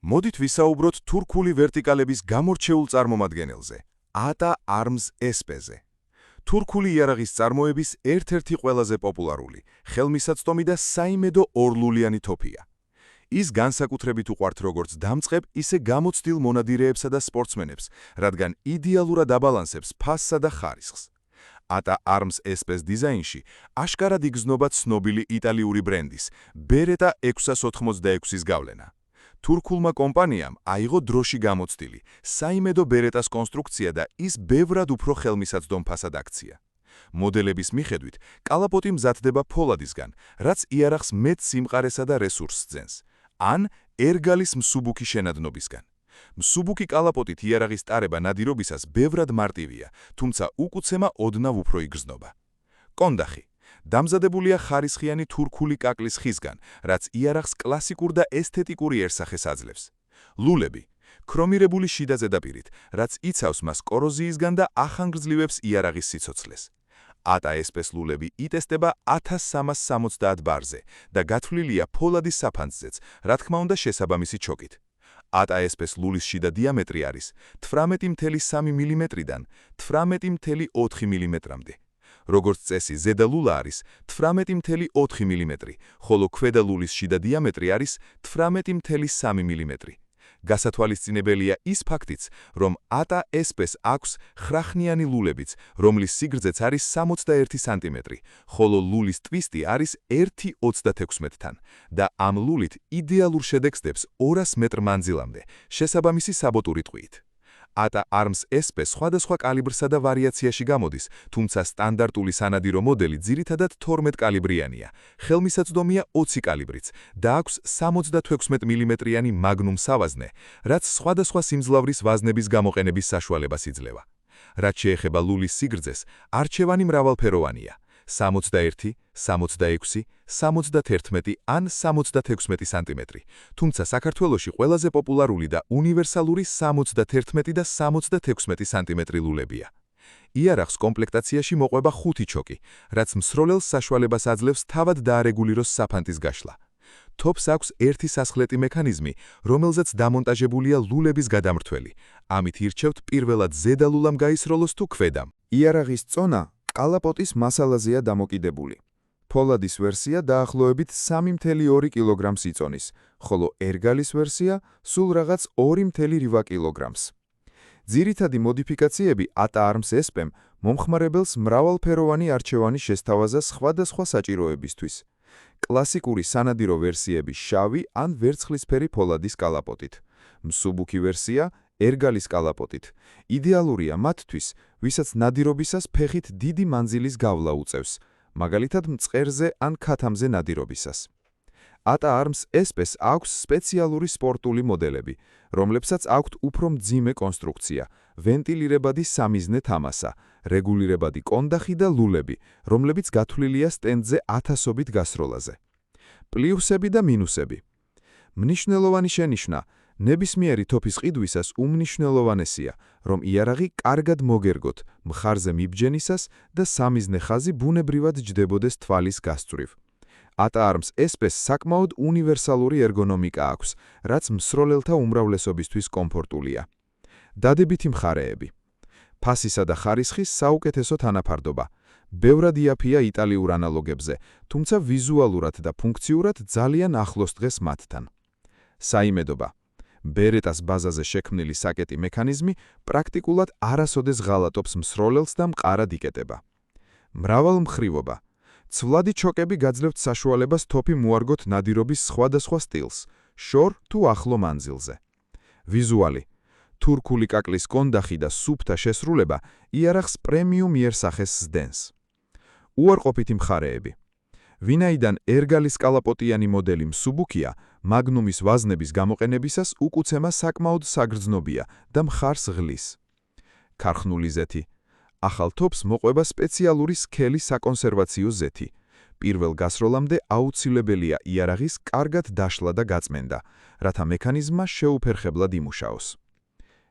მოდით ვისაუბროთ თურქული ვერტიკალების გამორჩეულ წარმომადგენელზე, ATA ARMS SP-ზე. თურქული იარაღის წარმოების ერთ-ერთი ყველაზე პოპულარული, ხელმისაწვდომი და საიმედო ორლულიანი თოფია. ის განსაკუთრებით უყვართ როგორც დამწყებ, ისე გამოცდილ მონადირეებსა და სპორტსმენებს, რადგან იდეალურად აბალანსებს ფასსა და ხარისხს. ATA ARMS SP-ს დიზაინში აშკარად იგრძნობა ცნობილი იტალიური ბრენდის Beretta 686-ის გავლენა. თურქულმა კომპანიამ აიღო დროში გამოცდილი, საიმედო Beretta-ს კონსტრუქცია და ის ბევრად უფრო ხელმისაწვდომ ფასად აქცია. მოდელების მიხედვით, კალაპოტი მზადდება ფოლადისგან, რაც იარაღს მეტ სიმყარესა და რესურსს ძენს, ან ერგალის მსუბუქი შენადნობისგან. მსუბუქი კალაპოტით იარაღის ტარება ნადირობისას ბევრად მარტივია, თუმცა უკუცემა ოდნავ უფრო იგრძნობა. კონდახი დამზადებულია ხარისხიანი თურქული კაკლის ხისგან, რაც იარაღს კლასიკურ და ესთეტიკურიერსახეს აძლევს. ლულები ქრომირებული შიდა ზედაპირით, რაც იცავს მას კოროზიისგან და ახანგრძლივებს იარაღის სიცოცხლეს. ATA SP-ს ლულები იტესტება 1370 ბარზე და გათვლილია ფოლადის საფანძზეც, რა თქმა უნდა შესაბამისი ჩოკით. ATA SP-ს ლულის შიდა დიამეტრი არის 18.3 მმ-დან 18.4 მმ-მდე. როგორც წესი, ზედა ლულა არის 18.4 მმ, ხოლო ქვედა ლულის შიდა დიამეტრი არის 18.3 მმ. გასათვალისწინებელია ის ფაქტიც, რომ ATA SP-ს აქვს ხრახნიანი ლულებიც, რომლის სიგრძეც არის 61 სანტიმეტრი, ხოლო ლულის ტვისტი არის 1.36-თან და ამ ლულით იდეალურ შედეგს დებს 200 მეტრ მანძილამდე, შესაბამისი საბოტური ტყვიით. ATA ARMS SP სხვადასხვა კალიბრსა და ვარიაციაში გამოდის, თუმცა სტანდარტული სანადირო მოდელი ძირითადად 12 კალიბრიანია, ხელმისაწვდომია 20 კალიბრიც და აქვს 76 მმ-იანი მაგნუმ სავაზნე, რაც სხვადასხვა სიმძლავრის ვაზნების გამოყენების საშუალებას იძლევა. რაც შეეხება ლულის სიგრძეს, არჩევანი მრავალფეროვანია: 61, 66, 71 ან 76 სანტიმეტრი, თუმცა საქართველოში ყველაზე პოპულარული და უნივერსალური 71 და 76 სანტიმეტრი ლულებია. იარაღს კომპლექტაციაში მოყვება 5 ჩოკი, რაც მსროლელს საშუალებას აძლევს თავად დაარეგულიროს საფანტის გაშლა. თოფს აქვს ერთი სასხლეტი მექანიზმი, რომელზეც დამონტაჟებულია ლულების გადამრთველი. ამით ირჩევთ პირველად ზედა ლულამ გაისროლოს თუ ქვედამ. იარაღის წონა კალაპოტის მასალაზეა დამოკიდებული. ფოლადის ვერსია დაახლოებით 3.2 კილოგრამს იწონის, ხოლო ერგალის ვერსია სულ რაღაც 2.8 კილოგრამს. ძირითადი მოდიფიკაციები ATA ARMS SP-მ მომხმარებელს მრავალფეროვანი არჩევანი შესთავაზა სხვადასხვა საჭიროებისთვის. კლასიკური სანადირო ვერსიები შავი ან ვერცხლისფერი ფოლადის კალაპოტით. მსუბუქი ვერსია ერგალის კალაპოტით. იდეალურია მათთვის, ვისაც ნადირობისას ფეხით დიდი მანძილის გავლა უწევს, მაგალითად მწყერზე ან ქათამზე ნადირობისას. ATA ARMS SP-ს აქვს სპეციალური სპორტული მოდელები, რომლებსაც აქვთ უფრო მძიმე კონსტრუქცია, ვენტილირებადი სამიზნე თამასა, რეგულირებადი კონდახი და ლულები, რომლებიც გათვლილია სტენდზე ათასობით გასროლაზე. პლუსები და მინუსები. მნიშვნელოვანი შენიშვნა: ნებისმიერი თოფის ყიდვისას უმნიშვნელოვანესია, რომ იარაღი კარგად მოგერგოთ მხარზე მიბჯენისას და სამიზნე ხაზი ბუნებრივად ჯდებოდეს თვალის გასწვრივ. ATA ARMS SP-ს საკმაოდ უნივერსალური ერგონომიკა აქვს, რაც მსროლელთა უმრავლესობისთვის კომფორტულია. დადებითი მხარეები. ფასისა და ხარისხის საუკეთესო თანაფარდობა. ბევრად იაფია იტალიურ ანალოგებზე, თუმცა ვიზუალურად და ფუნქციურად ძალიან ახლოს დღეს მათთან. საიმედობა. Beretta-ს ბაზაზე შექმნილი საკეტი მექანიზმი პრაქტიკულად არასოდეს ღალატობს მსროლელს და მყარად იკეტება. მრავალმხრივობა. ცვლადი ჩოკები გაძლევთ საშუალებას თოფი მოარგოთ ნადირობის სხვადასხვა სტილს, შორ თუ ახლო მანძილზე. ვიზუალი. თურქული კაკლის კონდახი და სუფთა შესრულება იარაღს პრემიუმ იერსახეს სდენს. უარყოფითი მხარეები. ვინაიდან ერგალის კალაპოტიანი მოდელი მსუბუქია, მაგნუმის ვაზნების გამოყენებისას უკუცემა საკმაოდ საგრძნობია და მხარს ღლის. ქარხნული ზეთი. ახალ თოფს მოყვება სპეციალური სქელი საკონსერვაციო ზეთი. პირველ გასროლამდე აუცილებელია იარაღის კარგად დაშლა და გაწმენდა, რათა მექანიზმმა შეუფერხებლად იმუშაოს.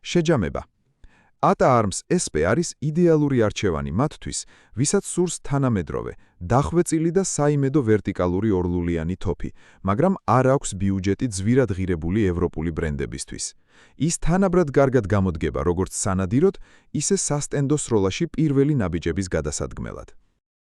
შეჯამება. ATA ARMS SP არის იდეალური არჩევანი მათთვის, ვისაც სურს თანამედროვე, დახვეწილი და საიმედო ვერტიკალური ორლულიანი თოფი, მაგრამ არ აქვს ბიუჯეტი ძვირად ღირებული ევროპული ბრენდებისთვის. ის თანაბრად კარგად გამოდგება როგორც სანადიროდ, ისე სასტენდო სროლაში პირველი ნაბიჯების გადასადგმელად.